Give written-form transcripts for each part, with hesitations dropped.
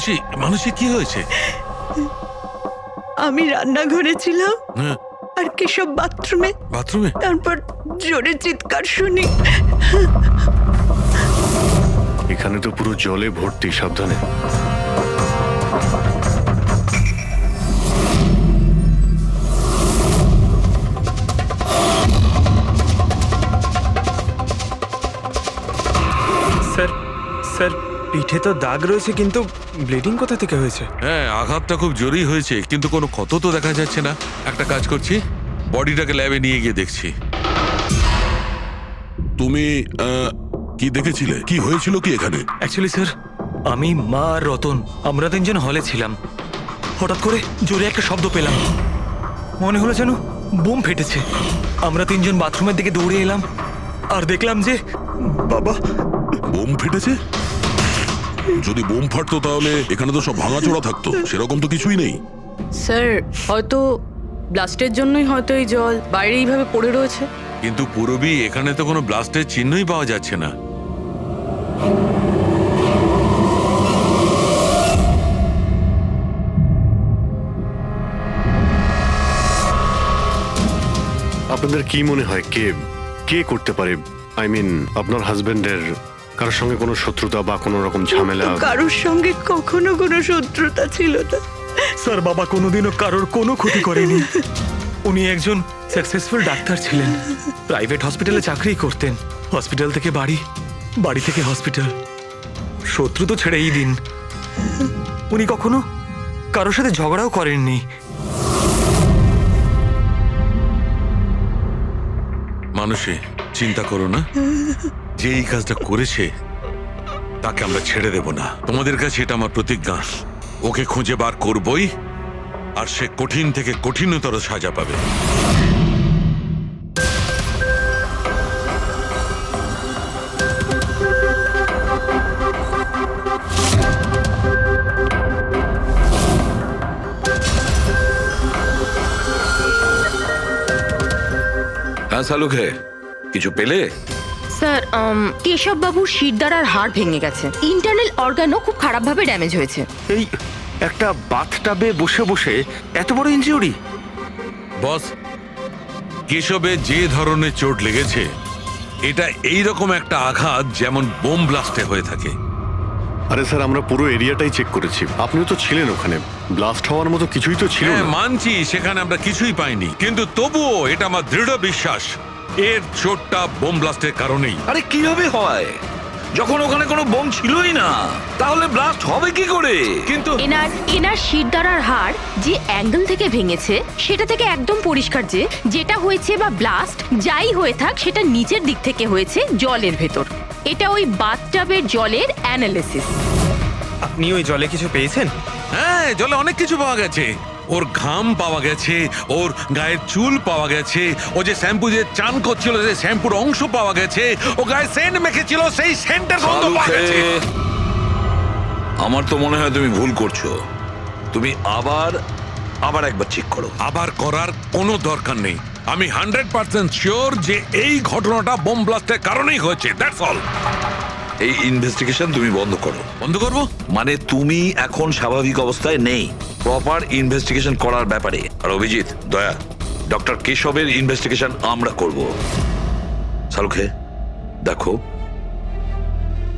মানসী, মানসী কি হয়েছে? আমি রান্নাঘরে ছিলাম হ্যাঁ, আর কেশব বাথরুমে। বাথরুমে? তারপর জোরে চিৎকার শুনি। এখানে তো পুরো জলে ভর্তি, সাবধানে। স্যার স্যার পিঠে তো দাগ রয়েছে, কিন্তু ব্লিডিং কোথা থেকে হয়েছে? হ্যাঁ, আঘাতটা খুব জোরেই হয়েছে, কিন্তু কোনো ক্ষত তো দেখা যাচ্ছে না। একটা কাজ করছি, বডিটাকে ল্যাবে নিয়ে গিয়ে দেখছি। তুমি কি দেখেছিলে? কি হয়েছিল কি এখানে? অ্যাকচুয়ালি স্যার, আমি, মা আর রতন আমরা তিনজন হলে ছিলাম। হঠাৎ করে জোরে একটা শব্দ পেলাম, মনে হলো যেন বোম ফেটেছে। আমরা তিনজন বাথরুমের দিকে দৌড়ে এলাম আর দেখলাম যে বাবা। বোম ফেটেছে? যদি বোম ফাটতো তাহলে এখানে তো সব ভাঙাচোরা থাকতো, সেরকম তো কিছুই নেই। স্যার, হয়তো ব্লাস্টের জন্যই হয়তো এই জল বাইরে এইভাবে পড়ে রয়েছে। কিন্তু পুরবি, এখানে তো কোনো ব্লাস্টের চিহ্নই পাওয়া যাচ্ছে না। আপনাদের কি মনে হয় কে কে করতে পারে? আই মিন, আপনার হাজবেন্ডের কারোর সঙ্গে কোনো শত্রুতা বা কোনো রকম ঝামেলা? তো কারোর সঙ্গে কখনো কোনো শত্রুতা ছিল না। স্যার, বাবা কোনোদিনও কারোর কোনো ক্ষতি করেনি। উনি একজন সাকসেসফুল ডাক্তার ছিলেন, প্রাইভেট হসপিটালে চাকরি করতেন। হসপিটাল থেকে বাড়ি, বাড়ি থেকে হসপিটাল। শত্রু তো ছেড়েই দিন, উনি কখনো কারোর সাথে ঝগড়াও করেননি। মানুষে চিন্তা করো না, যে এই কাজটা করেছে তাকে আমরা ছেড়ে দেব না। তোমাদের কাছে এটা আমার প্রতিজ্ঞা। ওকে খুঁজে বার করবই, আর সে কঠিন থেকে কঠিনতর সাজা পাবে। হ্যাঁ শালুকে, কিছু পেলে? স্যার, কেশব বাবুর শিরদাঁড়ার হাড় ভেঙে গেছে, ইন্টারনাল অর্গানও খুব খারাপভাবে ড্যামেজ হয়েছে। এই একটা বাথটাবে বসে বসে এত বড় ইনজিউরি? বস, কেশবে যে ধরনের চোট লেগেছে, এটা এইরকম একটা আঘাত যেমন বোম ব্লাস্টে হয়ে থাকে। আরে স্যার, আমরা পুরো এরিয়াটাই চেক করেছি, আপনিও তো ছিলেন ওখানে। ব্লাস্ট হওয়ার মতো কিছুই তো ছিল হ্যাঁ না। মানছি, সেখানে আমরা কিছুই পাইনি, কিন্তু তবুও এটা আমার দৃঢ় বিশ্বাস এর চোটটা বোম ব্লাস্টের কারণেই। আরে কিভাবে হয় যখন ওখানে কোনো বোম ছিলই না? তাহলে ব্লাস্ট হবে কি করে? কিন্তু এনার শিরদাঁড়ার হাড় যে অ্যাঙ্গেল থেকে ভেঙেছে সেটা থেকে একদম পরিষ্কার যে যেটা হয়েছে বা ব্লাস্ট যাই হয়ে থাক, সেটা নিচের দিক থেকে হয়েছে, জলের ভেতর। এটা ওই বাথটাবের জলের অ্যানালিসিস। আপনি ওই জলে কিছু পেয়েছেন? হ্যাঁ, জলে অনেক কিছু পাওয়া গেছে। ওর ঘাম পাওয়া গেছে, ওর গায়ের চুল পাওয়া গেছে, ও যে শ্যাম্পু দিয়ে চান করছিল সেই শ্যাম্পুর অংশ পাওয়া গেছে, ও গায়ে সেন্ট মেখেছিল সেই সেন্টের গন্ধ পাওয়া গেছে। আমার তো মনে হয় তুমি ভুল করছো। তুমি আবার একবার চেক করো। আবার করার কোনো দরকার নেই। আমি 100% শিওর যে এই ঘটনাটা বোম ব্লাস্টের কারণেই হয়েছে। That's all. এই ইনভেস্টিগেশন তুমি বন্ধ করো। বন্ধ করবো? মানে তুমি এখন স্বাভাবিক অবস্থায় নেই, প্রপার ইনভেস্টিগেশন করার ব্যাপারে। আর অভিজিৎ, দয়া, ডক্টর কেশবের ইনভেস্টিগেশন আমরা করব। শালুকে, দেখো,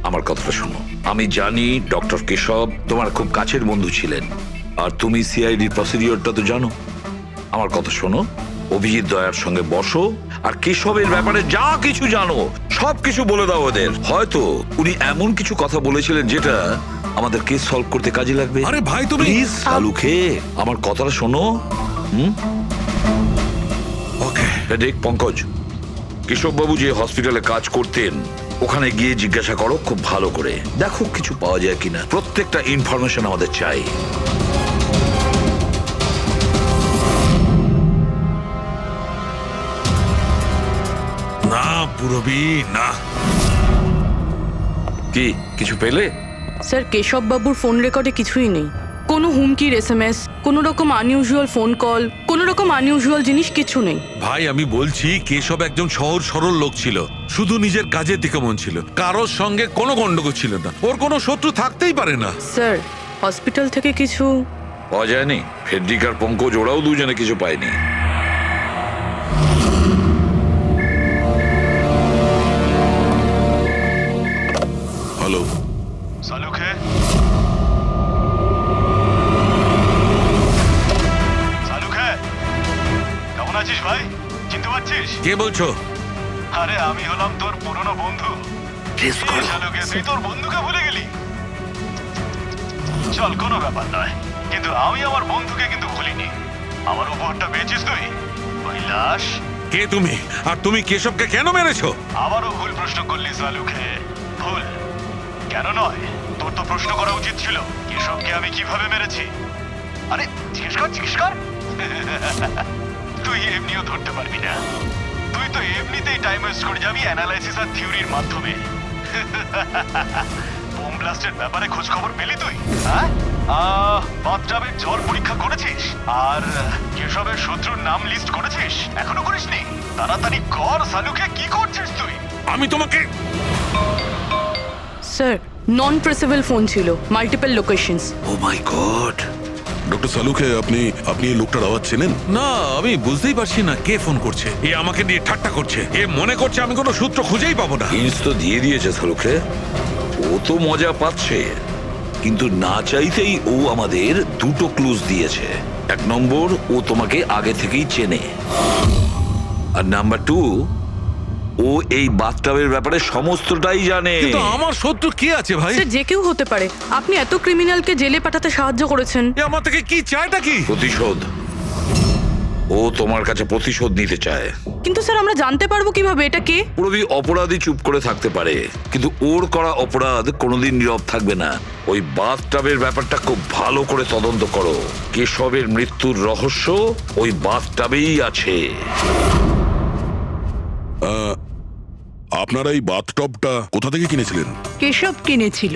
আমার কথাটা শোনো। আমি জানি ডক্টর কেশব তোমার খুব কাছের বন্ধু ছিলেন, আর তুমি সিআইডি প্রসিডিওরটা তো জানো। আমার কথা শোনো, অভিজিৎ দয়ার সঙ্গে বসো, আর কেশবের ব্যাপারে যা কিছু জানো সব কিছু বলে দাও ওদের। হয়তো উনি এমন কিছু কথা বলেছিলেন যেটা আমাদের কেস সলভ করতে কাজে লাগবে। আরে ভাই, তুমি প্লিজ শালুকে, আমার কথাটা শোনো। ওকে। দেখ পঙ্কজ, কেশববাবু যে হসপিটালে কাজ করতেন ওখানে গিয়ে জিজ্ঞাসা করো খুব ভালো করে, দেখো কিছু পাওয়া যায় কিনা। প্রত্যেকটা ইনফরমেশন আমাদের চাই। না পুরবি, না। কি কিছু পেলে? স্যার, কেশব বাবুর ফোন রেকর্ডে কিছুই নেই। কোনো হুমকির SMS, কোনো রকম আনইউজুয়াল ফোন কল, কোনো রকম আনইউজুয়াল জিনিস কিছু নেই। ভাই, আমি বলছি কেশব একজন সহজ সরল লোক ছিল, শুধু নিজের কাজের দিকে মন ছিল, কারোর সঙ্গে কোনো গন্ডগোল ছিল না, ওর কোনো শত্রু থাকতেই পারে না। স্যার, হসপিটাল থেকে কিছু পাওয়া যায়নি? ফেডরিক আর পঙ্কজ ওরাও দুজনে কিছু পায়নি। হ্যালো, সালুখে সালুখে কেমন আছিস ভাই? চিনতে পারছিস? কে বলছো? আরে আমি হলাম তোর পুরনো বন্ধু। সালুখে, তুই তোর বন্ধুকে ভুলে গেলি? চল, কোনো ব্যাপার নয়, কিন্তু আমি আমার বন্ধুকে কিন্তু ভুলিনি। আমার উপহারটা পেয়েছিস তুই? ওই লাশ। কে তুমি? আর তুমি কেশবকে কেন মেরেছো? আবারও ভুল প্রশ্ন করলি সালুখে। ভুল কেন নয়, তোর তো প্রশ্ন করা উচিত ছিল কেশবকে আমি কিভাবে মেরেছি। আরে জিজ্ঞেস কর, জিজ্ঞেস কর। তুই এমনিও ধরতে পারবি না। তুই তো এমনিতেই টাইম ওয়েস্ট করে যাবি অ্যানালাইসিস আর থিওরির মাধ্যমে। বোম ব্লাস্টের ব্যাপারে খোঁজ খবর পেলি তুই? হ্যাঁ, বাথটাবের জল পরীক্ষা করেছিস? আর কেশবের শত্রুর নাম লিস্ট করেছিস? এখনো করিসনি? তাড়াতাড়ি কর সালুকে, কি করছিস তুই? আমি তোমাকে স্যার নন ট্রেসেবল ফোন ছিল, মাল্টিপল লোকেশনস। ও মাই গড! ডক্টর সালুখে, আপনি এই লোকটার আওয়াজ চেনেন? না, আমি বুঝতেই পারছি না কে ফোন করছে। এ আমাকে নিয়ে ঠাট্টা করছে। এ মনে করছে আমি কোনো সূত্র খুঁজেই পাবো না। হিন্টস তো দিয়ে দিয়েছে সালুখে। ও তো মজা পাচ্ছে, কিন্তু না চাইতেই ও আমাদের দুটো ক্লুজ দিয়েছে। এক নম্বর, ও তোমাকে আগে থেকেই চেনে। আর নাম্বার 2, ও এই বাথটাবের ব্যাপারে সমস্তটাই জানে। কিন্তু আমার শত্রু কে আছে ভাই? স্যার যে কেউ হতে পারে। আপনি এত ক্রিমিনালকে জেলে পাঠাতে সাহায্য করেছেন। এ আমার থেকে কি চায়টা কি? প্রতিশোধ। ও তোমার কাছে প্রতিশোধ নিতে চায়। কিন্তু স্যার আমরা জানতে পারবো কিভাবে এটা কে? পুরোপুরি অপরাধী চুপ করে থাকতে পারে, কিন্তু ওর করা অপরাধ কোনোদিন নীরব থাকবে না। ওই বাথটাবের ব্যাপারটা খুব ভালো করে তদন্ত করো। কেশবের মৃত্যুর রহস্য ওই বাথটাবেই আছে। আপনারা এই বাথটবটা কোথা থেকে কিনেছিলেন? কেশব কিনেছিল,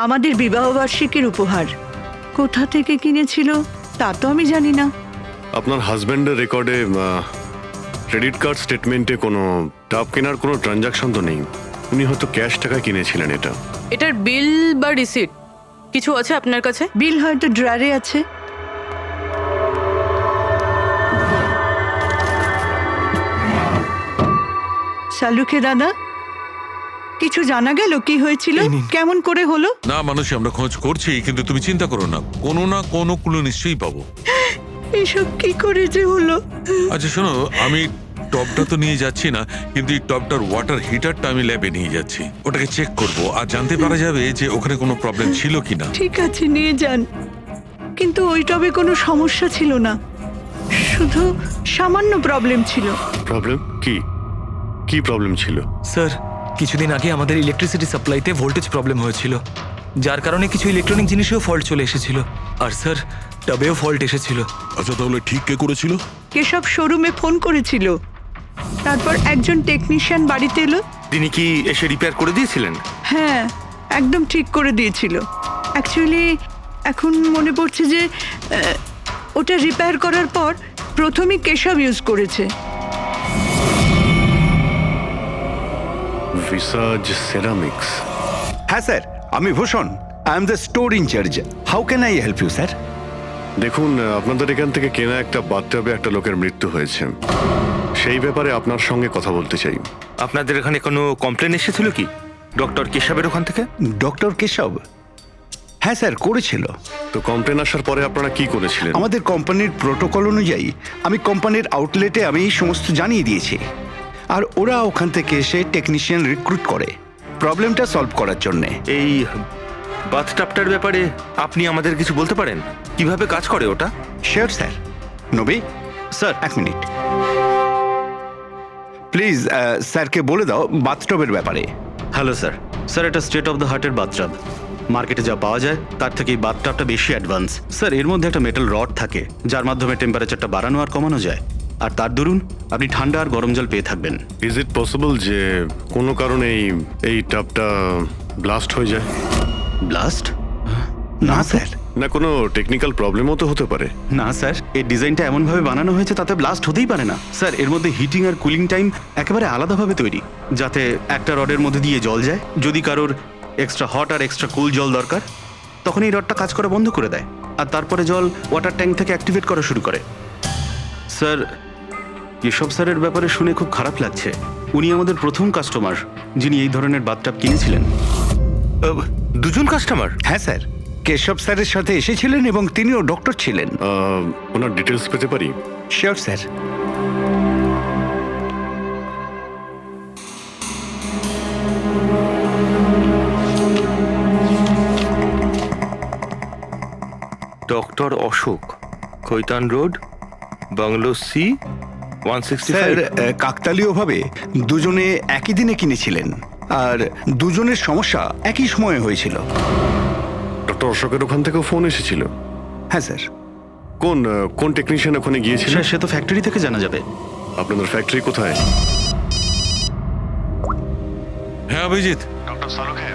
আমাদের বিবাহবার্ষিকীর উপহার। কোথা থেকে কিনেছিল তা তো আমি জানি না। আপনার হাজব্যান্ডের রেকর্ডে ক্রেডিট কার্ড স্টেটমেন্টে কোনো টাব কেনার কোনো ট্রানজাকশন তো নেই। উনি হয়তো ক্যাশ টাকায় কিনেছিলেন এটা। এটার বিল বা রিসিট কিছু আছে আপনার কাছে? বিল হয়তো ড্রয়ারে আছে। সালুখে দাদা, কিছু জানা গেল কি হয়েছিল, এই নিন। কেমন করে হলো? না মানুষ, আমরা খোঁজ করছি, কিন্তু তুমি চিন্তা করো না, কোনো না কোনো ক্লু নিশ্চয়ই পাবো। এসব কি করে যে হলো? আচ্ছা শোনো, আমি টপটা তো নিয়ে যাচ্ছি না, কিন্তু এই টপটার ওয়াটার হিটারটা আমি ল্যাবে নিয়ে যাচ্ছি। ওটাকে চেক করব আর জানতে পারা যাবে যে ওখানে কোনো প্রবলেম ছিল কিনা। ঠিক আছে, নিয়ে যান। কিন্তু ওই টবে কোনো সমস্যা ছিল না, শুধু সামান্য প্রবলেম ছিল। প্রবলেম কি? কি প্রবলেম ছিল? স্যার কিছুদিন আগে আমাদের ইলেকট্রিসিটি সাপ্লাইতে ভোল্টেজ প্রবলেম হয়েছিল, যার কারণে কিছু ইলেকট্রনিক জিনিসেও ফল্ট চলে এসেছিল। আর স্যার টবেও ফল্ট এসেছিল। আচ্ছা, তাহলে ঠিক কে করেছিল? কেশব শোরুমে ফোন করেছিল, তারপর একজন টেকনিশিয়ান বাড়িতে এলো। তিনি কি এসে রিপেয়ার করে দিয়েছিলেন? হ্যাঁ, একদম ঠিক করে দিয়েছিল। অ্যাকচুয়ালি এখন মনে পড়ছে যে ওটা রিপেয়ার করার পর প্রথমেই কেশব ইউজ করেছে। ভিসাজ সেরামিক্স। হ্যাঁ স্যার, আমি Bhushan. I am the store incharge. How can I help you sir? দেখুন, আপনাদের এখান থেকে কেনা একটা বাথটাবে একটা লোকের মৃত্যু হয়েছে। সেই ব্যাপারে আপনার সঙ্গে কথা বলতে চাই। আপনাদের এখানে কোনো কমপ্লেন এসেছিল কি ডক্টর কেশবের ওখান থেকে? ডক্টর কেশব? হ্যাঁ স্যার, করেছিল। তো কমপ্লেন আসার পরে আপনারা কি করেছিলেন? আমাদের কোম্পানির প্রোটোকল অনুযায়ী আমি কোম্পানির আউটলেটে আমি এই সমস্ত জানিয়ে দিয়েছি, আর ওরা ওখান থেকে এসে টেকনিশিয়ান রিক্রুট করে প্রবলেমটা সলভ করার জন্যে। এই বাথটাবটার ব্যাপারে আপনি আমাদের কিছু বলতে পারেন? কিভাবে কাজ করে ওটা? Sure sir. নবী স্যার, এক মিনিট প্লিজ। স্যারকে বলে দাও বাথটবের ব্যাপারে। Hello sir. স্যার, এটা স্টেট অফ দ্য হার্টের বাথটাব। মার্কেটে যা পাওয়া যায় তার থেকে এই বাথটাবটা বেশি অ্যাডভান্স। স্যার, এর মধ্যে একটা মেটাল রড থাকে যার মাধ্যমে টেম্পারেচারটা বাড়ানো আর কমানো যায়, আর তার দরুন আপনি ঠান্ডা আর গরম জল পেয়ে থাকবেন। ইজ ইট পসিবল যে কোনো কারণে এই টাবটা ব্লাস্ট হয়ে যায়? ব্লাস্ট? না স্যার। না কোনো টেকনিক্যাল প্রবলেমও তো হতে পারে। না স্যার, এর ডিজাইনটা এমনভাবে বানানো হয়েছে তাতে ব্লাস্ট হতেই পারে না। স্যার, এর মধ্যে হিটিং আর কুলিং টাইম একেবারে আলাদাভাবে তৈরি, যাতে একটা রডের মধ্যে দিয়ে জল যায়। যদি কারোর এক্সট্রা হট আর এক্সট্রা কুল জল দরকার, তখন এই রডটা কাজ করা বন্ধ করে দেয় আর তারপরে জল ওয়াটার ট্যাঙ্ক থেকে অ্যাক্টিভেট করা শুরু করে। স্যার, কেশব স্যারের ব্যাপারে শুনে খুব খারাপ লাগছে। উনি আমাদের প্রথম কাস্টমার যিনি এই ধরনের বাথটাব কিনেছিলেন। দুজন কাস্টমার? হ্যাঁ স্যার, কেশব স্যারের সাথে এসেছিলেন এবং তিনিও ডক্টর ছিলেন। ওনার ডিটেলস পেতে পারি? Sure sir. Doctor Ashok, Khaitan road, bungalow C, 165। Sir, কাকতালীয়ভাবে দুজনে একই দিনে কিনেছিলেন আর দুজনের সমস্যা একই সময়ে হয়েছিল। ডক্টর অশোকের ওখান থেকেও ফোন এসেছিল? হ্যাঁ স্যার। কোন টেকনিশিয়ান ওখানে গিয়েছিল? সে তো ফ্যাক্টরি থেকে জানা যাবে। আপনাদের ফ্যাক্টরি কোথায়? হ্যাঁ অভিজিৎ। ডক্টর সালুখে,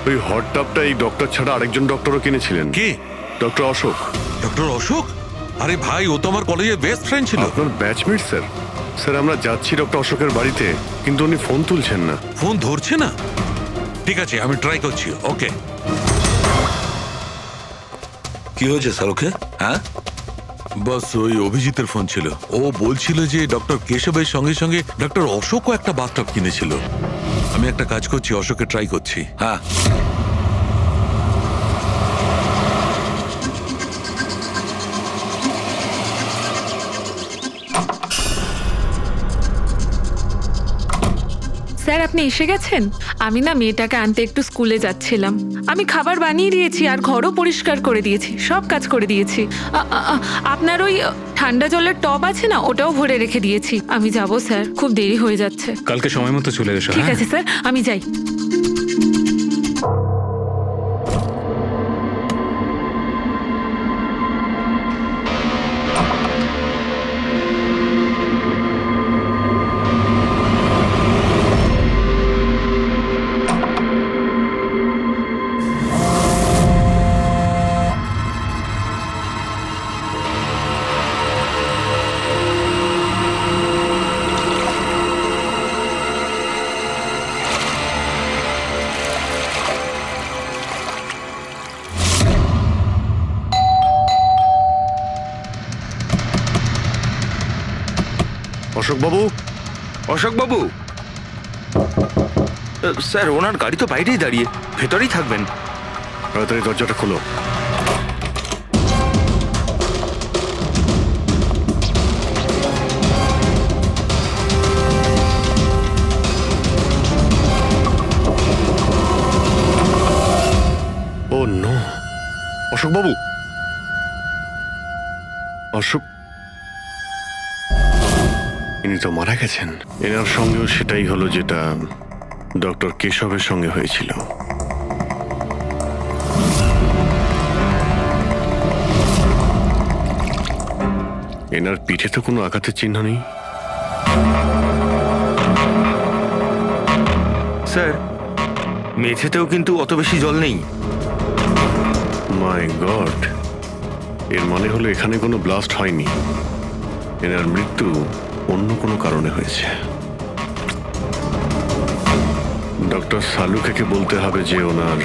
ওই হট টাবটা এই ডক্টর ছাড়া আরেকজন ডক্টরও কিনেছিলেন। কে? ডক্টর অশোক। ডক্টর অশোক? আরে ভাই, ও তো আমার কলেজের বেস্ট ফ্রেন্ড ছিল। আপনার ব্যাচমেট স্যার। স্যার, আমরা যাচ্ছি ডক্টর অশোকের বাড়িতে, কিন্তু উনি ফোন তুলছেন না। ফোন ধরছে না? ঠিক আছে, আমি ট্রাই করছি। ওকে। কি হয়েছে সালুখে? হ্যাঁ, বাস ওই অভিজিতের ফোন ছিল। ও বলছিল যে ডক্টর কেশবের সঙ্গে সঙ্গে ডক্টর অশোকও একটা বাথটাব কিনেছিল। আমি একটা কাজ করছি, অশোকে ট্রাই করছি। হ্যাঁ। স্যার, আপনি এসে গেছেন? আমি না মেয়েটাকে আনতে একটু স্কুলে যাচ্ছিলাম। আমি খাবার বানিয়ে দিয়েছি আর ঘরও পরিষ্কার করে দিয়েছি, সব কাজ করে দিয়েছি। আপনার ওই ঠান্ডা জলের টব আছে না, ওটাও ভরে রেখে দিয়েছি। আমি যাব স্যার, খুব দেরি হয়ে যাচ্ছে। কালকে সময় মতো চলে এসো। ঠিক আছে স্যার, আমি যাই। অশোক বাবু। অশোক বাবু, স্যার ওনার গাড়ি তো বাইরেই দাঁড়িয়ে, ভেতরেই থাকবেন। তাড়াতাড়ি দরজাটা খোলো। ও নো, অশোক বাবু। অশোক, ইনি তো মারা গেছেন। এনার সঙ্গেও সেটাই হলো যেটা ডক্টর কেশবের সঙ্গে হয়েছিল। এনার পিঠে তো কোনো আঘাতের চিহ্ন নেই। স্যার, মেঝেতেও কিন্তু অত বেশি জল নেই। মাই গড, এর মানে হলো এখানে কোনো ব্লাস্ট হয়নি। এনার মৃত্যু অন্য কোনো কারণে হয়েছে। ডক্টর সালুখেকে বলতে হবে যে ওনার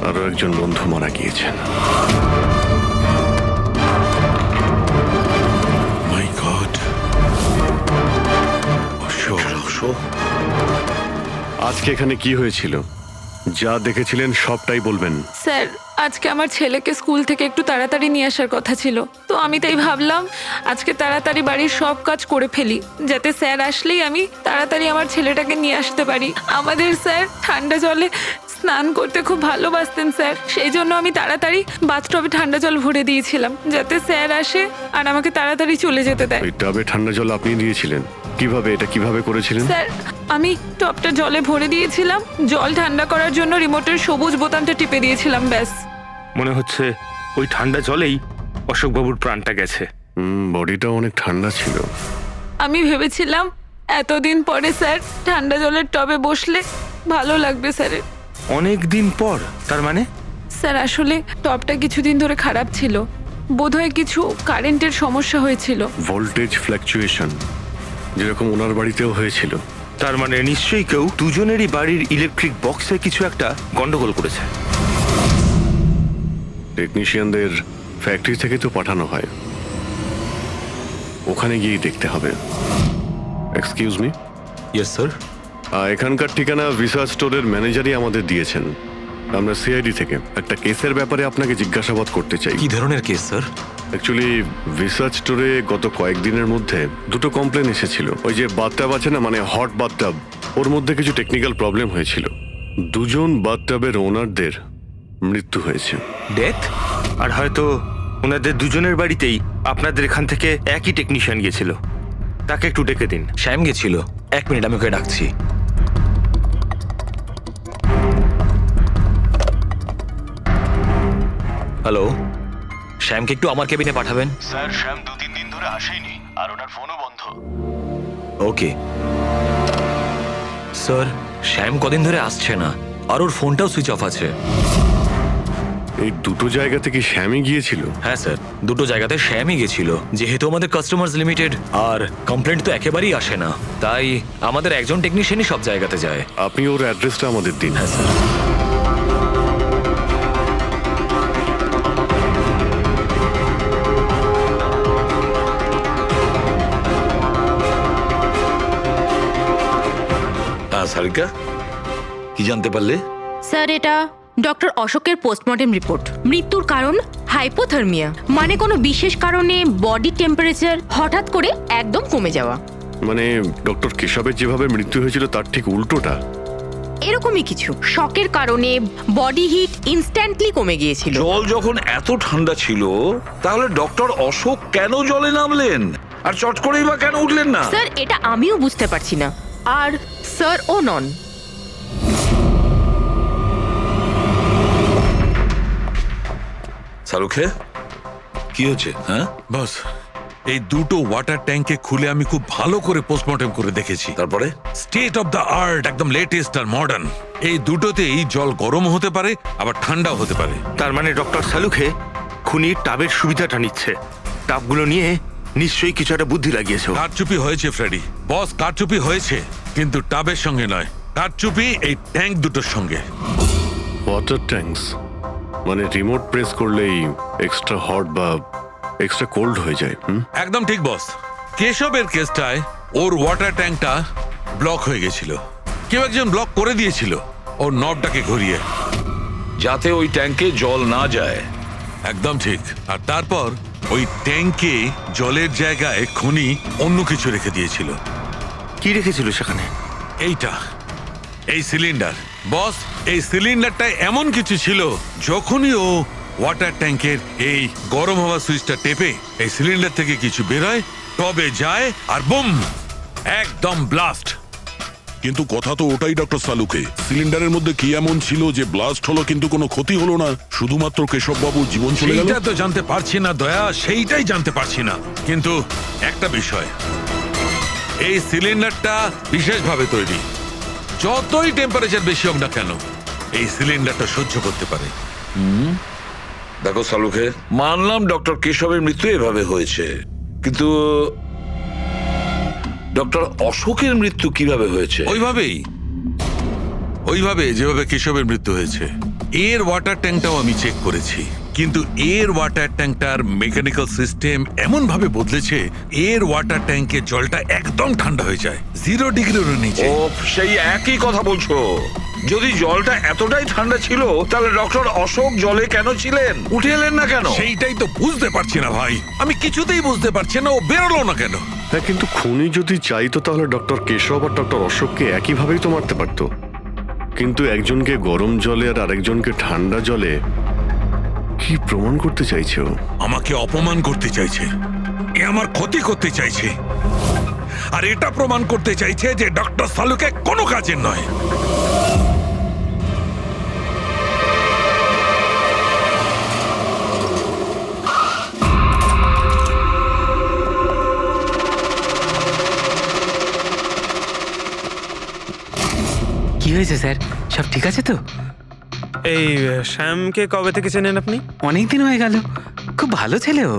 আরো একজন বন্ধু মারা গিয়েছেন। মাই গড। অশোক। আজকে এখানে কি হয়েছিল? যা দেখেছিলেন সবটাই বলবেন। স্যার, আজকে আমার ছেলেকে স্কুল থেকে একটু তাড়াতাড়ি নিয়ে আসার কথা ছিল, তো আমি তাই ভাবলাম আজকে তাড়াতাড়ি বাড়ির সব কাজ করে ফেলি, যাতে স্যার আসলেই আমি তাড়াতাড়ি আমার ছেলেটাকে নিয়ে আসতে পারি। আমাদের স্যার ঠান্ডা জলে স্নান করতে খুব ভালোবাসতেন স্যার, সেই জন্য আমি তাড়াতাড়ি বাথটবে ঠান্ডা জল ভরে দিয়েছিলাম, যাতে স্যার আসে আর আমাকে তাড়াতাড়ি চলে যেতে দেয়। ওই টবে ঠান্ডা জল আপনি দিয়েছিলেন? কিভাবে করেছিলেন? স্যার, আমি টবটা জলে ভরে দিয়েছিলাম, জল ঠান্ডা করার জন্য রিমোটের সবুজ বোতামটা টিপে দিয়েছিলাম, ব্যাস। মনে হচ্ছে ওই ঠান্ডা জলেই অশোকবাবুর প্রাণটা গেছে। বডিটা অনেক ঠান্ডা ছিল। আমি ভেবেছিলাম এতদিন পরে স্যার ঠান্ডা জলের টবে বসলে ভালো লাগবে স্যারের। অনেক দিন পর? তার মানে? স্যার, আসলে টবটা কিছুদিন ধরে খারাপ ছিল, বোধহয় কিছু কারেন্টের সমস্যা হয়েছিল। ভোল্টেজ ফ্ল্যাকচুয়েশন, যেরকম ওনার বাড়িতেও হয়েছিল। তার মানে নিশ্চয়ই কেউ দুজনেরই বাড়ির ইলেকট্রিক বক্সে কিছু একটা গন্ডগোল করেছে। টেকনিশিয়ানদের ফ্যাক্টরি থেকে তো পাঠানো হয়, ওখানে গিয়েই দেখতে হবে। Excuse me, yes sir. এখানকার ঠিকানা ভিসা স্টোরের ম্যানেজারই আমাদের দিয়েছেন। আমরা সিআইডি থেকে একটা কেসের ব্যাপারে আপনাকে জিজ্ঞাসাবাদ করতে চাই। কি ধরনের কেস স্যার? অ্যাকচুয়ালি ভিসা স্টোরে গত কয়েকদিনের মধ্যে দুটো কমপ্লেন এসেছিল। ওই যে বাথটাব আছে না, মানে হট বাথটাব, ওর মধ্যে কিছু টেকনিক্যাল প্রবলেম হয়েছিল। দুজন বাথটাবের ওনারদের মৃত্যু হয়েছে। ডেথ? আর হয়তো ওনাদের দুজনের বাড়িতেই আপনাদের এখান থেকে একই টেকনিশিয়ান গেছিল। তাকে একটু ডেকে দিন। শ্যাম গেছিল। 1 মিনিট, আমি ওকে ডাকছি। হ্যালো, শ্যামকে একটু আমার কেবিনে পাঠাবেন। স্যার, শ্যাম 2-3 দিন ধরে আসেনি, আর ওনার ফোনও বন্ধ। ওকে স্যার, শ্যাম কদিন ধরে আসছে না, আর ওর ফোনটাও সুইচ অফ আছে। এই দুটো জায়গা থেকে শ্যামই গিয়েছিল? হ্যাঁ স্যার, দুটো জায়গাতে শ্যামই গেছিল। যেহেতু আমাদের কাস্টমার্স লিমিটেড আর কমপ্লেন্ট তো একেবারেই আসে না, তাই আমাদের একজন টেকনিশিয়ানই সব জায়গাতে যায়। আপনি ওর অ্যাড্রেসটা আমাদের দিন। হ্যাঁ স্যার। সারিকা, কি জানতে পারলে? স্যার, এটা ডক্টর অশোকের পোস্টমর্টেম রিপোর্ট। মৃত্যুর কারণ হাইপোথার্মিয়া, মানে কোনো বিশেষ কারণে বডি টেম্পারেচার হঠাৎ করে একদম কমে যাওয়া। মানে ডক্টর কেশবের যেভাবে মৃত্যু হয়েছিল তার ঠিক উল্টোটা? এরকমই কিছু। শকের কারণে বডি হিট ইনস্ট্যান্টলি কমে গিয়েছিল। জল যখন এত ঠান্ডা ছিল, তাহলে ডক্টর অশোক কেন জলে নামলেন আর চট করেই বা কেন উঠলেন না? স্যার, এটা আমিও বুঝতে পারছি না। আর স্যার ও নন। শাহরুখে, কি হচ্ছে? হ্যাঁ বস, এই দুটো ওয়াটার ট্যাঙ্কে খুলে আমি খুব ভালো করে পোস্টমর্টেম করে দেখেছি। তারপরে? স্টেট অফ দ্য আর্ট, একদম লেটেস্ট আর মডার্ন। এই দুটোতেই জল গরম হতে পারে, আবার ঠান্ডাও হতে পারে। তার মানে ডক্টর সালুখে খুনি টাবের সুবিধাটা নিচ্ছে। টাবগুলো নিয়ে নিশ্চয়ই কিছু একটা বুদ্ধি লাগিয়েছে। কারচুপি হয়েছে ফ্রেডি বস, কারচুপি হয়েছে, কিন্তু টাবের সঙ্গে নয়। কারচুপি এই ট্যাঙ্ক দুটোর সঙ্গে। ওয়াটার ট্যাঙ্কস মানে রিমোট প্রেস করলেই এক্সট্রা হট বা এক্সট্রা কোল্ড হয়ে যায়। একদম ঠিক বস। কেশবের কেসটায় ওর ওয়াটার ট্যাঙ্কটা ব্লক হয়ে গেছিল। কেউ একজন ব্লক করে দিয়েছিল ওর নবটাকে ঘুরিয়ে, যাতে ওই ট্যাঙ্কে জল না যায়। একদম ঠিক। আর তারপর ওই ট্যাঙ্কে জলের জায়গায় খুনি অন্য কিছু রেখে দিয়েছিল। কি রেখেছিল সেখানে? এইটা, এই সিলিন্ডার। বস, এই সিলিন্ডারটায় এমন কিছু ছিল, যখনই ও ওয়াটার ট্যাঙ্কের এই গরম হওয়া সুইচটা টেপে এই সিলিন্ডার থেকে কিছু বেরোয়, টবে যায় আর বুম, একদম ব্লাস্ট। কিন্তু কথা তো ওটাই ডক্টর সালুকে, সিলিন্ডারের মধ্যে কি এমন ছিল যে ব্লাস্ট হলো কিন্তু কোনো ক্ষতি হলো না, শুধুমাত্র কেশববাবুর জীবন চলে গেল? সেইটা তো জানতে পারছি না দয়া, সেইটাই জানতে পারছি না। কিন্তু একটা বিষয়, এই সিলিন্ডারটা বিশেষভাবে তৈরি। যতই টেম্পারেচার বেশি হোক না কেন, এই সিলিন্ডারটা সহ্য করতে পারে। দেখো সালুখে, মানলাম ডক্টর কেশবের মৃত্যু এভাবে হয়েছে, কিন্তু ডক্টর অশোকের মৃত্যু কিভাবে হয়েছে? ওইভাবে যেভাবে কেশবের মৃত্যু হয়েছে। এর ওয়াটার ট্যাঙ্কটাও আমি চেক করেছি, কিন্তু এর ওয়াটার ট্যাঙ্কটার মেকানিক্যাল সিস্টেম এমন ভাবে বদলেছে, এর ওয়াটার ট্যাঙ্কে জলটা একদম ঠান্ডা হয়ে যায়, 0 ডিগ্রিরও নিচে। ও, সেই একই কথা বলছো? যদি জলটা এতটাই ঠান্ডা ছিল, তাহলে ডক্টর অশোক জলে কেন ছিলেন? উঠে এলেন না কেন? সেইটাই তো বুঝতে পারছি না ভাই, আমি কিছুতেই বুঝতে পারছি না ও বেরোলো না কেন। হ্যাঁ, কিন্তু খুনি যদি চাইতো তাহলে ডক্টর কেশব আর ডক্টর অশোককে একইভাবেই তো মারতে পারতো। কিন্তু একজনকে গরম জলে আর আরেকজনকে ঠান্ডা জলে, কি প্রমাণ করতে চাইছে ও? আমাকে অপমান করতে চাইছে, এ আমার ক্ষতি করতে চাইছে, আর এটা প্রমাণ করতে চাইছে যে ডক্টর সালুকে কোনো কাজের নয়। কি হয়েছে স্যার, সব ঠিক আছে তো? এই শ্যামকে কবে থেকে চেনেন আপনি? অনেক দিন হয়ে গেল, খুব ভালো ছেলে ও।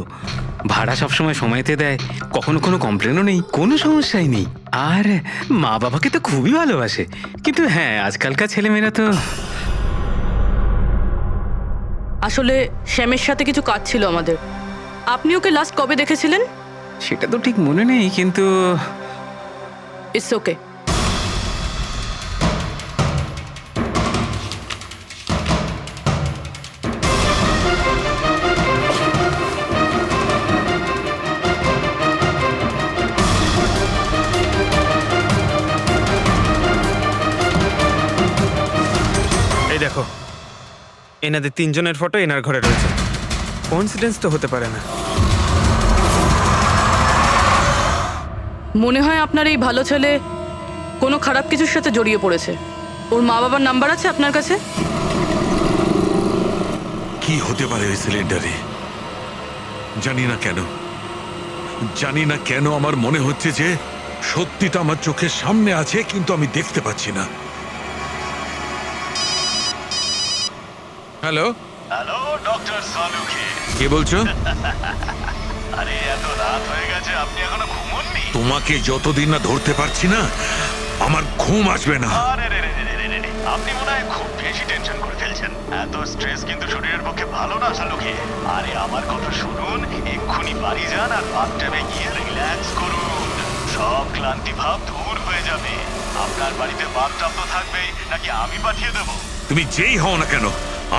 ভাড়া সবসময় সময়তে দেয়, কখনো কোনো কমপ্লেনও নেই, কোনো সমস্যাই নেই। আর মা বাবাকে তো খুবই ভালোবাসে। কিন্তু হ্যাঁ, আজকালকার ছেলেমেয়েরা তো আসলে শ্যামের সাথে কিছু কাজ ছিল আমাদের। আপনি ওকে লাস্ট কবে দেখেছিলেন? সেটা তো ঠিক মনে নেই, কিন্তু ইটস ওকে। এই দেখো, এনাদের তিনজনের ফটো এনার ঘরে রয়েছে। কোইন্সিডেন্স তো হতে পারে না। মনে হয় আপনার এই ভালো ছেলে কোনো খারাপ কিছুর সাথে জড়িয়ে পড়েছে। ওর মা বাবার নাম্বার আছে আপনার কাছে? কি হতে পারে ওই সিলিন্ডারে? জানি না কেন আমার মনে হচ্ছে যে সত্যিটা আমার চোখের সামনে আছে, কিন্তু আমি দেখতে পাচ্ছি না। Hello, hello doctor Salukhe. কে বলছো? আরে এত রাত হয়ে গেছে, আপনি এখনো ঘুমোননি? তোমাকে যতদিন না ধরতে পারছি না আমার ঘুম আসবে না। আরে রে রে রে রে রে রে, আপনি মনে হয় খুব বেশি টেনশন করে ফেলছেন। এত স্ট্রেস কিন্তু শরীরের পক্ষে ভালো না সালুখে। আরে আমার কথা শুনুন, এক্ষুনি বাড়ি যান আর বাথটাবে গিয়ে রিল্যাক্স করুন। সব ক্লান্তি ভাব দূর হয়ে যাবে। আপনার বাড়িতে বাথটাব তো থাকবেই, নাকি আমি পাঠিয়ে দেবো? তুমি যেই হও না কেন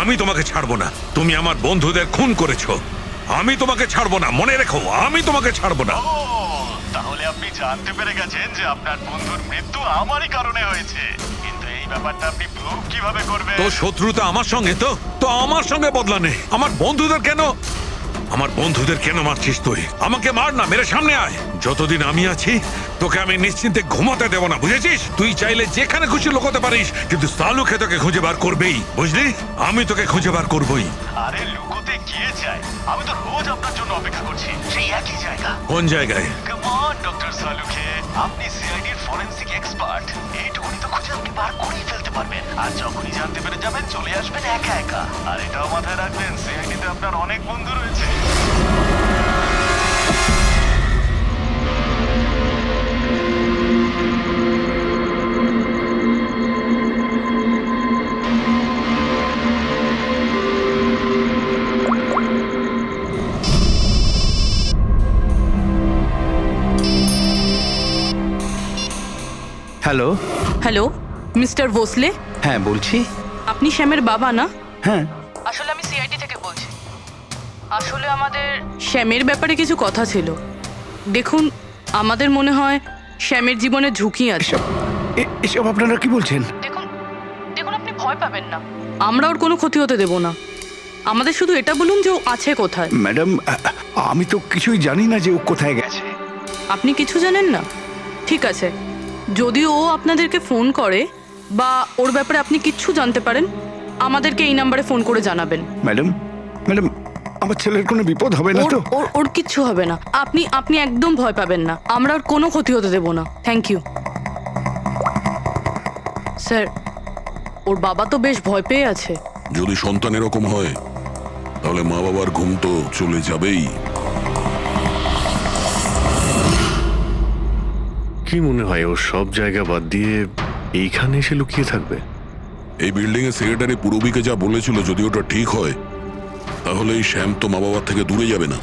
আমি তোমাকে ছাড়বো না। তুমি আমার বন্ধুদের খুন করেছো, আমি তোমাকে ছাড়বো না। মনে রেখো, আমি তোমাকে ছাড়বো না। ও, তাহলে আপনি জানতে পেরে গেছেন যে আপনার বন্ধুর মৃত্যু আমারই কারণে হয়েছে। কিন্তু এই ব্যাপারটা আপনি প্রুভ কিভাবে করবেন? তো শত্রুতা আমার সঙ্গে, তো আমার সঙ্গে বদলা নে। আমার বন্ধুদের কেন মারছিস তুই? আমাকে মার না, মেরে সামনে আয়। যতদিন আমি আছি তোকে আমি নিশ্চিন্তে ঘুমাতে দেব না, বুঝেছিস? তুই চাইলে যেখানে খুশি লুকোতে পারিস, কিন্তু সালুকে তোকে খুঁজে বার করবেই, বুঝলি? আমি তোকে খুঁজে বার করবই। আরে লুকোতে গিয়ে যায়, আমি তো রোজ আপনার জন্য অপেক্ষা করছি, সেই একই জায়গা। কোন জায়গায়? কাম অন ডক্টর সালুখে, আপনি সিআইডির ফরেনসিক এক্সপার্ট। এইটুকুনি তো খুঁজে আপনি বার করেই ফেলতে পারবেন। আর যখনই জানতে পেরে যাবেন চলে আসবেন একা একা। আর এটাও মাথায় রাখবেন, সিআইডিতে আপনার অনেক বন্ধু রয়েছে। হ্যালো। হ্যালো মিস্টার ভোসলে, হ্যাঁ বলছি। আপনি শ্যামের বাবা না? হ্যাঁ। আসলে আমি সিআইডি থেকে বলছি। আসলে আমাদের শ্যামের ব্যাপারে কিছু কথা ছিল। দেখুন, আমাদের মনে হয় শ্যামের জীবনে ঝুঁকি আছে। এসব আপনারা কি বলছেন? দেখুন আপনি ভয় পাবেন না, আমরা ওর কোনো ক্ষতি হতে দেব না। আমাদের শুধু এটা বলুন যে ও আছে কোথায়। ম্যাডাম, আমি তো কিছুই জানি না যে ও কোথায় গেছে। আপনি কিছু জানেন না? ঠিক আছে, যদি ও আপনাদেরকে ফোন করে বা ওর ব্যাপারে আপনি কিচ্ছু জানতে পারেন, আমাদেরকে এই নাম্বারে ফোন করে জানাবেন। ম্যাডাম, আমার ছেলের কোনো বিপদ হবে না তো? ওর কিচ্ছু হবে না। আপনি একদম ভয় পাবেন না, আমরা ওর কোনো ক্ষতি হতে দেব না। Thank you sir. ওর বাবা তো বেশ ভয় পেয়ে আছে। যদি সন্তান এরকম হয় তাহলে মা বাবার ঘুম তো চলে যাবেই। কি মনে হয় ও সব জায়গা বাদ দিয়ে এইখানে এসে লুকিয়ে থাকবে? এই বিল্ডিং এর সেক্রেটারি পূরবীকে যা বলেছিল, যদি ওটা ঠিক হয় তাহলে এই শ্যাম তো মা বাবার থেকে দূরে যাবে না।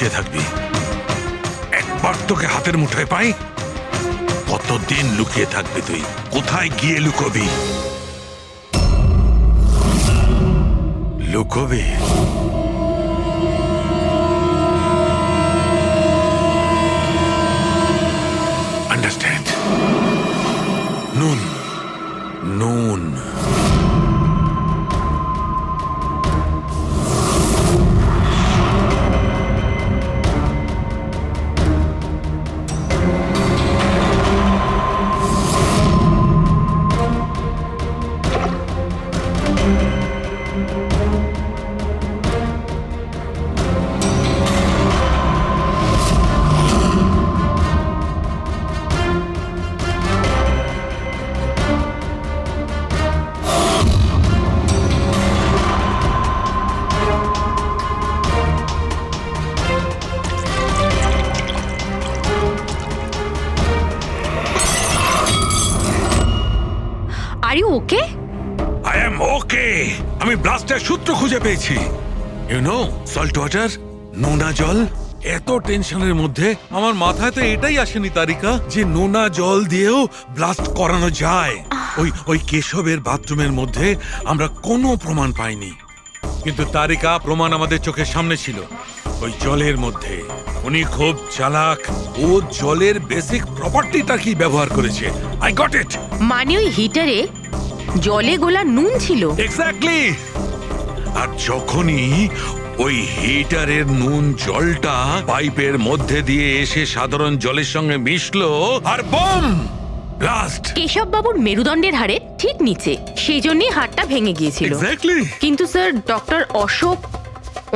লুকিয়ে থাকবি? একবার তোকে হাতের মুঠোয় পাই, কতদিন লুকিয়ে থাকবি তুই? কোথায় গিয়ে লুকোবি? লুকোবি? আন্ডারস্ট্যান্ড? নুন, নুন। Are you okay? I am okay. আমি ব্লাস্টের সূত্র খুঁজে পেয়েছি। ইউ নো, সল্ট ওয়াটার, নোনা জল। এত টেনশনের মধ্যে আমার মাথায় তো এটাই আসেনি তারিকা যে নোনা জল দিয়েও ব্লাস্ট করানো যায়। ওই কেশবের বাথরুমের মধ্যে আমরা কোনো প্রমাণ পাইনি, কিন্তু তারিকা প্রমাণ আমাদের চোখের সামনে ছিল। ওই জলের মধ্যে উনি খুব চালাক, ও জলের বেসিক প্রপার্টিটা কি ব্যবহার করেছে। I got it. মানে ওই হিটারে জলে গোলা নুন ছিল? এক্স্যাক্টলি। আর যখনই ওই হিটারের নুন জলটা পাইপের মধ্যে দিয়ে এসে সাধারণ জলের সঙ্গে মিশলো, আর বম ব্লাস্ট। কেশব বাবুর মেরুদণ্ডের হাড়ে ঠিক নিচে, সেই জন্যই হাড়টা ভেঙে গিয়েছিল। এক্স্যাক্টলি। কিন্তু স্যার, ডক্টর অশোক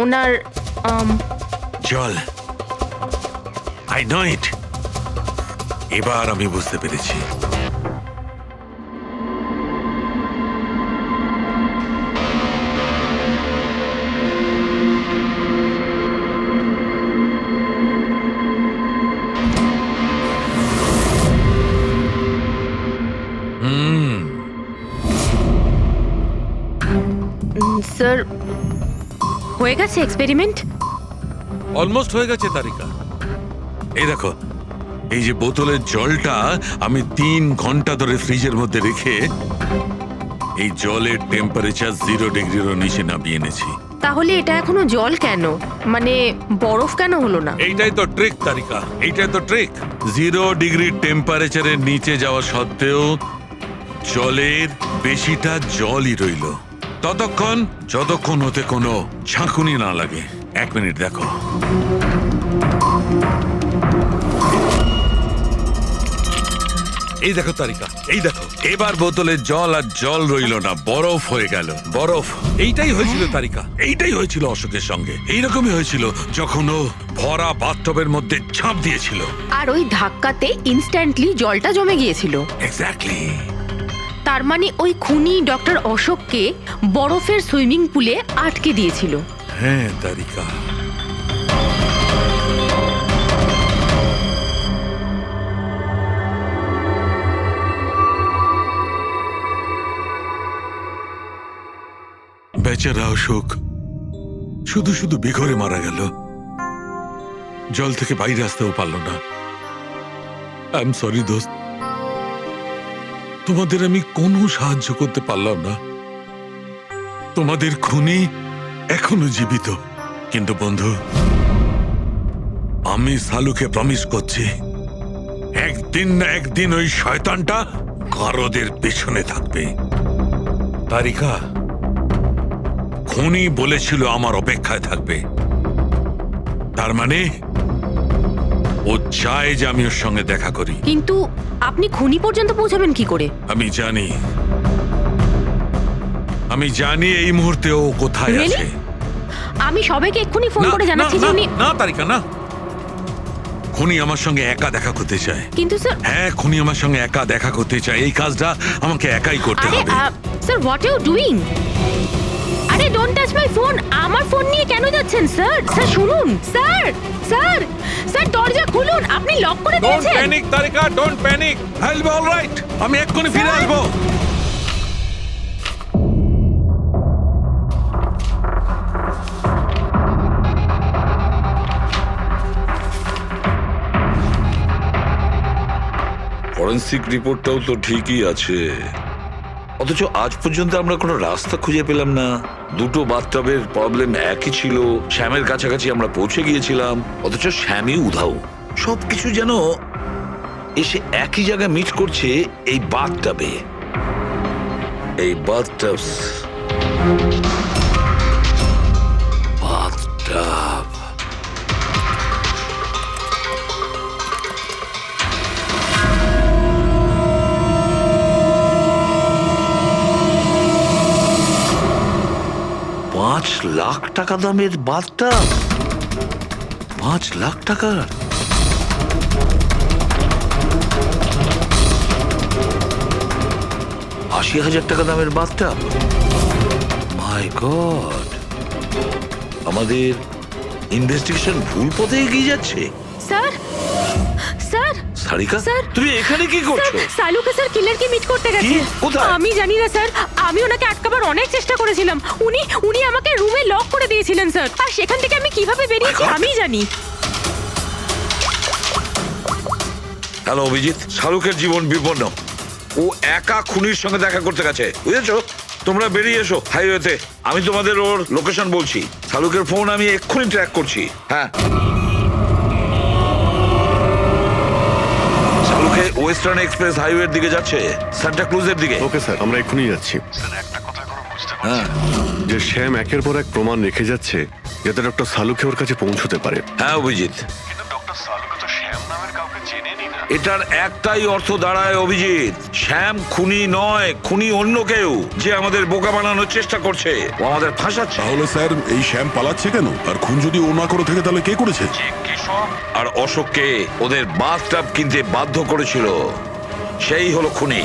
ওনার জল, আই নো ইট। এবার আমি বুঝতে পেরেছি। স্যার, হয়ে গেছে এক্সপেরিমেন্ট? অলমোস্ট হয়ে গেছে তারিকা। এই দেখো, এই যে বোতলের জলটা আমি 3 ঘন্টা ধরে ফ্রিজের মধ্যে রেখে এই জলের টেম্পারেচার 0 ডিগ্রিরও নিচে নামিয়ে এনেছি। তাহলে এটা এখনো জল কেন, মানে বরফ কেন হলো না? এইটাই তো ট্রিক তারিকা, এইটাই তো ট্রিক। 0 ডিগ্রি টেম্পারেচারের নিচে যাওয়া সত্ত্বেও জলের বেশিটা জলই রইল ততক্ষণ যতক্ষণ ওতে কোনো ঝাঁকুনি না লাগে। 1 মিনিট দেখো। এই দেখো তারিকা, এই দেখো, এবার বোতলের জল আর জল রইল না, বরফ হয়ে গেল। বরফ। এইটাই হয়েছিল তারিকা, এইটাই হয়েছিল অশোকের সঙ্গে। এইরকমই হয়েছিল যখন ও ভরা বাথটবের মধ্যে ঝাঁপ দিয়েছিল। আর ওই ধাক্কাতে ইনস্ট্যান্টলি জলটা জমে গিয়েছিল। এক্স্যাক্টলি। তার মানে ওই খুনি ডক্টর অশোককে বরফের সুইমিং পুলে আটকে দিয়েছিল। হ্যাঁ তারিকা। বেচারা অশোক শুধু শুধু বেঘরে মারা গেল, জল থেকে বাইরে আসতেও পারল না। আই এম সরি দোস্ত, তোমাদের আমি কোনো সাহায্য করতে পারলাম না। তোমাদের খুনি এখনো জীবিত। কিন্তু বন্ধু, আমি সালুকে প্রমিস করছি, একদিন না একদিন ওই শয়তানটা গারদের পেছনে থাকবে। তারিকা, খুনি বলেছিল আমার অপেক্ষায় থাকবে, তার মানে ও চায় যে আমি ওর সঙ্গে দেখা করি। কিন্তু আপনি খুনি পর্যন্ত পৌঁছাবেন কি করে? আমি জানি এই মুহূর্তে ও কোথায় আছে। আমি সবাইকে এক্ষুনি ফোন করে জানাচ্ছি যে উনি... না তারিকা, না। খুনি আমার সঙ্গে একা দেখা করতে চায়। কিন্তু স্যার... হ্যাঁ, খুনি আমার সঙ্গে একা দেখা করতে চায়। এই কাজটা আমাকে একাই করতে হবে। Sir, what are you doing? আরে ডোন্ট টাচ মাই ফোন। আমার ফোন নিয়ে কেন যাচ্ছেন স্যার? স্যার শুনুন, স্যার স্যার স্যার দরজা খুলুন। আপনি লক করে দিয়েছেন। Don't panic Tarika, don't panic. I will be alright. আমি এক্ষুনি ফিরে আসবো। ফরেন্সিক রিপোর্টটাও তো ঠিকই আছে, অথচ আজ পর্যন্ত আমরা কোনো রাস্তা খুঁজে পেলাম না। দুটো বাথটাবের প্রবলেম একই ছিল, শ্যামের কাছাকাছি আমরা পৌঁছে গিয়েছিলাম, অথচ শ্যামই উধাও। সবকিছু যেন এসে একই জায়গায় মিট করছে এই বাথটাবে। এই বাথটাব বাথটাব $5,00,000 দামের বাথটাব, 5,00,000 টাকার। $80,000 দামের বাথটাব। মাই গড, আমাদের ইনভেস্টিগেশন ভুল পথে এগিয়ে যাচ্ছে। স্যার স্যার সারিকা, স্যার, তুমি এখানে কি করছো? সালুকে স্যার কিলারকে মিট করতে গেছে। কি? কোথায়? আমি জানি না স্যার, আমি ওনাকে আটকাবার অনেক চেষ্টা করেছিলাম। উনি আমাকে রুমে লক করে দিয়েছিলেন স্যার, আর সেখান থেকে আমি কিভাবে বেরিয়েছি আমিই জানি। হ্যালো অভিজিৎ, শাহরুখের জীবন বিপন্ন। ও একা খুনির সঙ্গে দেখা করতে গেছে, বুঝেছো? তোমরা বেরিয়ে এসো হাইওয়েতে, আমি তোমাদের ওর লোকেশন বলছি। শাহরুখের ফোন আমি এক্ষুনি ট্র্যাক করছি। হ্যাঁ, শাহরুখে ওয়েস্টার্ন এক্সপ্রেস হাইওয়ের দিকে যাচ্ছে, সান্টা ক্রুজের দিকে। ওকে স্যার, আমরা এক্ষুনি যাচ্ছি। হ্যাঁ, যে শ্যাম একের পর এক প্রমাণ রেখে যাচ্ছে যাতে ডক্টর সালুকে ওর কাছে পৌঁছতে পারে। হ্যাঁ অভিজিৎ, কিন্তু ডক্টর সালুকে তো শ্যাম নামের কাউকে চেনেনি না। এটার একটাই অর্থ দাঁড়ায় অভিজিৎ, শ্যাম খুনি নয়, খুনি অন্য কেউ, যে আমাদের বোকা বানানোর চেষ্টা করছে, ও আমাদের ফাঁসাচ্ছে। তাহলে স্যার এই শ্যাম পালাচ্ছে কেন? আর খুন যদি ও না করে থাকে তাহলে কে করেছে? আর অশোককে ওদের বাথটাব কিনতে বাধ্য করেছিল, সেই হলো খুনি।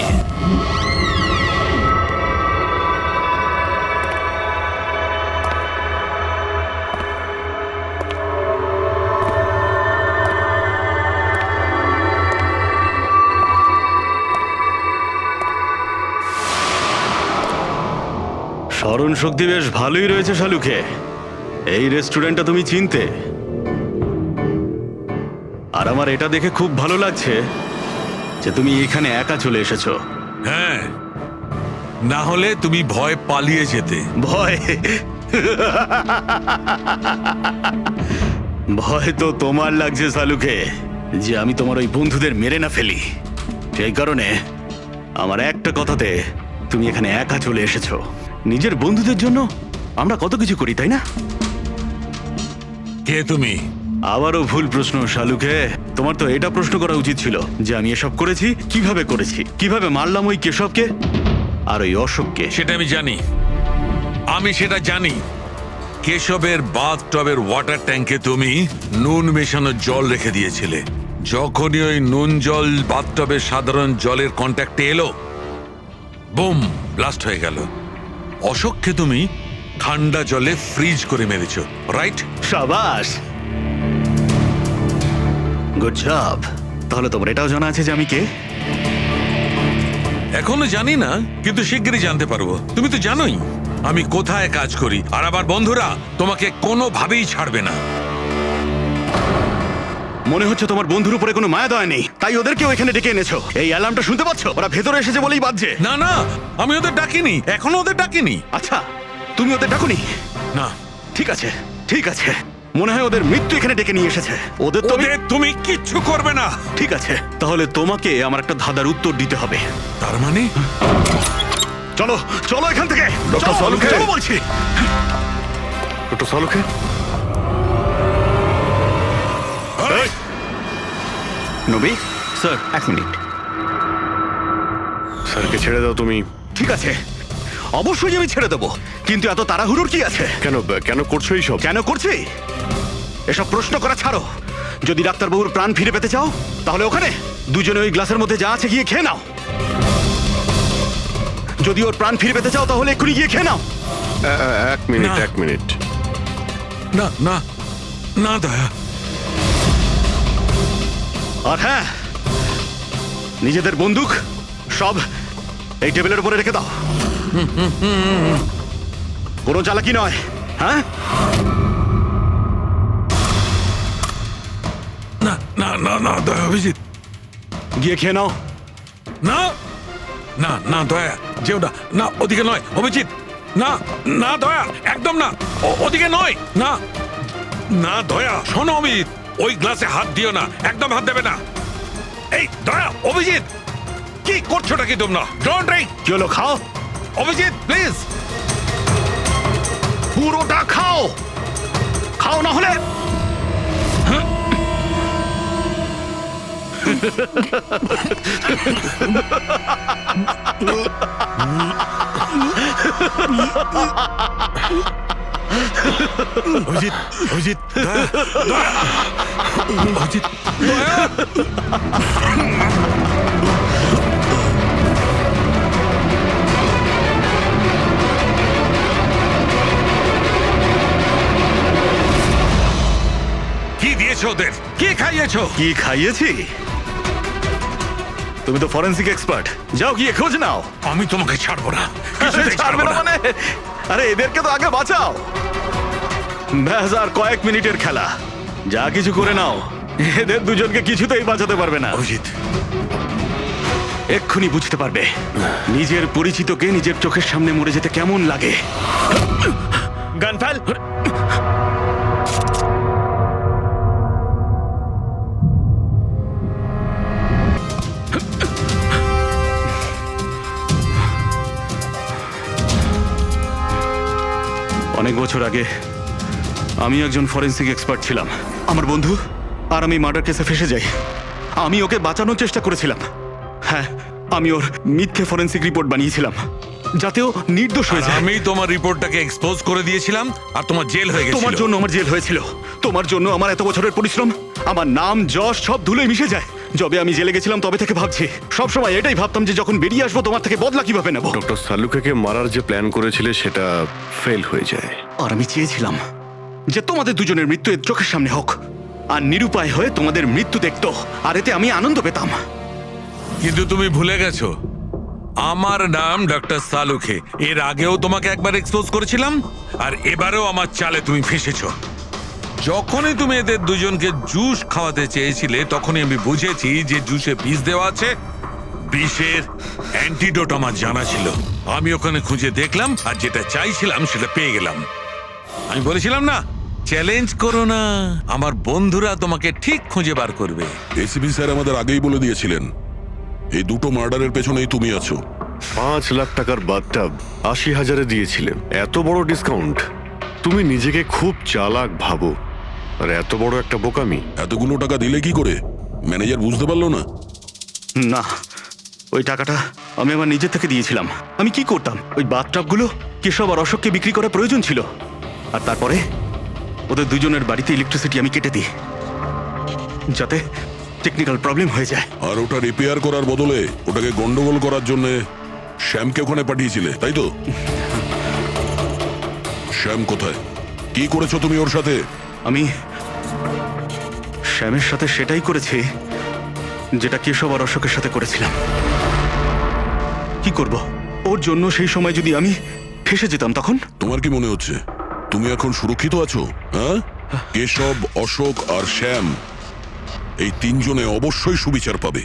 স্মরণ শক্তি বেশ ভালোই রয়েছে শালুকে। এই রেস্টুরেন্টটা তুমি চিনতে, আর আমার এটা দেখে খুব ভালো লাগছে যে তুমি এখানে একা চলে এসেছো। হ্যাঁ, না হলে তুমি ভয় পালিয়ে যেতে। ভয়? ভয় তো তোমার লাগছে শালুকে, যে আমি তোমার ওই বন্ধুদের মেরে না ফেলি। সেই কারণে আমার একটা কথাতে তুমি এখানে একা চলে এসেছো। নিজের বন্ধুদের জন্য আমরা কত কিছু করি, তাই না? কে তুমি? আবারও ভুল প্রশ্ন শালুকে। তোমার তো এটা প্রশ্ন করা উচিত ছিল যে আমি এসব করেছি, কিভাবে করেছি, কিভাবে মারলাম ওই কেশবকে আর ওই অশোককে। সেটা আমি জানি, আমি সেটা জানি। কেশবের বাথটবের ওয়াটার ট্যাঙ্কে তুমি নুন মেশানো জল রেখে দিয়েছিলে। যখনই ওই নুন জল বাথটবের সাধারণ জলের কন্ট্যাক্টে এলো, বুম, ব্লাস্ট হয়ে গেল। অশোককে তুমি ঠান্ডা জলে ফ্রিজ করে মেরেছ, রাইট? সাবাস, গুড জব। তাহলে তোমার এটাও জানা আছে যে আমি কে? এখনো জানি না, কিন্তু শিগগিরই জানতে পারবো। তুমি তো জানোই আমি কোথায় কাজ করি, আর আমার বন্ধুরা তোমাকে কোনোভাবেই ছাড়বে না। মনে হচ্ছে তোমার বন্ধুর উপরে কোনো মায়া দয়া নেই, তাই ওদেরকেও এখানে ডেকে এনেছো। এই অ্যালার্মটা শুনতে পাচ্ছ? ওরা ভেতরে এসেছে বলেই বাজছে। না না, আমি ওদের ডাকিনি, এখনো ওদের ডাকিনি। আচ্ছা, তুমি ওদের ডাকুনি? না। ঠিক আছে, ঠিক আছে। মনে হয় ওদের মৃত্যু এখানে ডেকে নিয়ে এসেছে। ওদের তুমি কিচ্ছু করবে না। ঠিক আছে, তাহলে তোমাকে আমার একটা ধাঁধার উত্তর দিতে হবে। তার মানে? চলো চলো এখান থেকে। ডক্টর সালুকে, চলো বলছি। ডক্টর সালুকে, নবী স্যার, 1 মিনিট। স্যারকে ছেড়ে দাও তুমি। ঠিক আছে, অবশ্যই আমি ছেড়ে দেবো, কিন্তু এত তাড়াহুড়োর কি আছে? কেন কেন করছো এইসব? কেন করছি এসব প্রশ্ন করা ছাড়ো। যদি ডাক্তারবাবুর প্রাণ ফিরে পেতে চাও, তাহলে ওখানে দুজনে ওই গ্লাসের মধ্যে যা আছে গিয়ে খেয়ে নাও। যদি ওর প্রাণ ফিরে পেতে চাও, তাহলে এক্ষুনি গিয়ে খেয়ে নাও। 1 মিনিট, 1 মিনিট। না না না দয়া। আর হ্যাঁ, নিজেদের বন্দুক সব এই টেবিলের উপরে রেখে দাও। কোনো চালাকি নয়, হ্যাঁ? না না না না দয়া, অভিজিৎ। গিয়ে খেয়ে নাও, না না না দয়া যেও না, না ওদিকে নয় অভিজিৎ, না না দয়া একদম না, ওদিকে নয়, না না দয়া শোনো অমিত, ওই গ্লাসে হাত দিও না, একদম হাত দেবে না। এই দয়া অভিজিৎ কি করছোটা কি তোমরা? Don't drink. চলো খাও, অভিজিৎ প্লিজ। পুরোটা খাও, খাও না হলে অভিজিৎ, অভিজিৎ দয়া, দয়া, অভিজিৎ দয়া। কি দিয়েছো ওদের? কি খাইয়েছো? কি খাইয়েছি? তুমি তো ফরেন্সিক এক্সপার্ট, যাও গিয়ে খোঁজ নাও। আমি তোমাকে ছাড়বো না, কিছুতেই ছাড়বো না। মানে আরে এদেরকে তো আগে বাঁচাও। ব্যাস আর কয়েক মিনিটের খেলা, যা কিছু করে নাও, এদের দুজনকে কিছুতেই বাঁচাতে পারবে না। অভিজিৎ এক্ষুনি বুঝতে পারবে নিজের পরিচিতকে নিজের চোখের সামনে মরে যেতে কেমন লাগে। গান ফেল। অনেক বছর আগে আমি একজন ফরেন্সিক এক্সপার্ট ছিলাম। আমার বন্ধু আর আমি মার্ডার কেসে ফেসে যাই। আমি ওকে বাঁচানোর চেষ্টা করেছিলাম। হ্যাঁ, আমি ওর মিথ্যে ফরেন্সিক রিপোর্ট বানিয়েছিলাম যাতে ও নির্দোষ হয়ে যায়। আমি তোমার রিপোর্টটাকে এক্সপোজ করে দিয়েছিলাম আর তোমার জেল হয়ে গেছিল। তোমার জন্য আমার জেল হয়েছিল, তোমার জন্য আমার এত বছরের পরিশ্রম, আমার নাম যশ সব ধুলোয় মিশে যায়। যবে আমি জেলে গেছিলাম তবে থেকে ভাবছি, সবসময় এটাই ভাবতাম যে যখন বেরিয়ে আসবো তোমার থেকে বদলা কিভাবে নেব। ডক্টর সালুকে মারার যে প্ল্যান করেছিলে সেটা ফেল হয়ে যায়। আর আমি চেয়েছিলাম যে তোমাদের দুজনের মৃত্যু এর চোখের সামনে হোক, আর নিরুপায় হয়ে তোমাদের মৃত্যু দেখতো, আর এতে আমি আনন্দ পেতাম। কিন্তু তুমি ভুলে গেছো আমার নাম ডক্টর সালুখে। এর আগেও তোমাকে একবার এক্সপোজ করেছিলাম, আর এবারেও আমার চালে তুমি ফেসেছো। যখনই তুমি এদের দুজনকে জুস খাওয়াতে চেয়েছিলে তখনই আমি বুঝেছি যে জুসে বিষ দেওয়া আছে। বিষের অ্যান্টিডোট আমার জানা ছিল। আমি ওখানে খুঁজে দেখলাম আর যেটা চাইছিলাম সেটা পেয়ে গেলাম। আমি বলেছিলাম না, চ্যালেঞ্জ করো না, আমার বন্ধুরা তোমাকে ঠিক খুঁজে বার করবে। এসিপি স্যার আমাদের আগেই বলে দিয়েছিলেন এই দুটো মার্ডারের পেছনেই তুমি আছো। 5 লাখ টাকার বাথটাব 80,000-এ দিয়েছিলেন, এত বড় ডিসকাউন্ট। তুমি নিজেকে খুব চালাক ভাবো, আর এত বড় একটা বোকামি। এতগুলো টাকা দিলে কি করে? ম্যানেজার বুঝতে পারলো না? না, ওই টাকাটা আমি আমার নিজের থেকে দিয়েছিলাম। আমি কি করতাম, ওই বাথটাবগুলো কেশব আর অশোককে বিক্রি করা প্রয়োজন ছিল, আর তারপরে ওদের দুজনের বাড়িতে ইলেকট্রিসিটি আমি কেটে দিই যাতে টেকনিক্যাল প্রবলেম হয়ে যায়। আর ওটা রিপেয়ার করার বদলে ওটাকে গন্ডগোল করার জন্য শ্যামকে ওখানে পাঠিয়েছিলে, তাই তো? শ্যাম কোথায়? কি করেছো তুমি ওর সাথে? আমি শ্যামের সাথে সেটাই করেছি যেটা কেশব আর অশোকের সাথে করেছিলাম। কি করব, ওর জন্য সেই সময় যদি আমি ফেসে যেতাম তখন? তোমার কি মনে হচ্ছে তুমি এখন সুরক্ষিত আছো? হ্যাঁ, কেশব, অশোক আর শ্যাম এই তিনজনে অবশ্যই সুবিচার পাবে।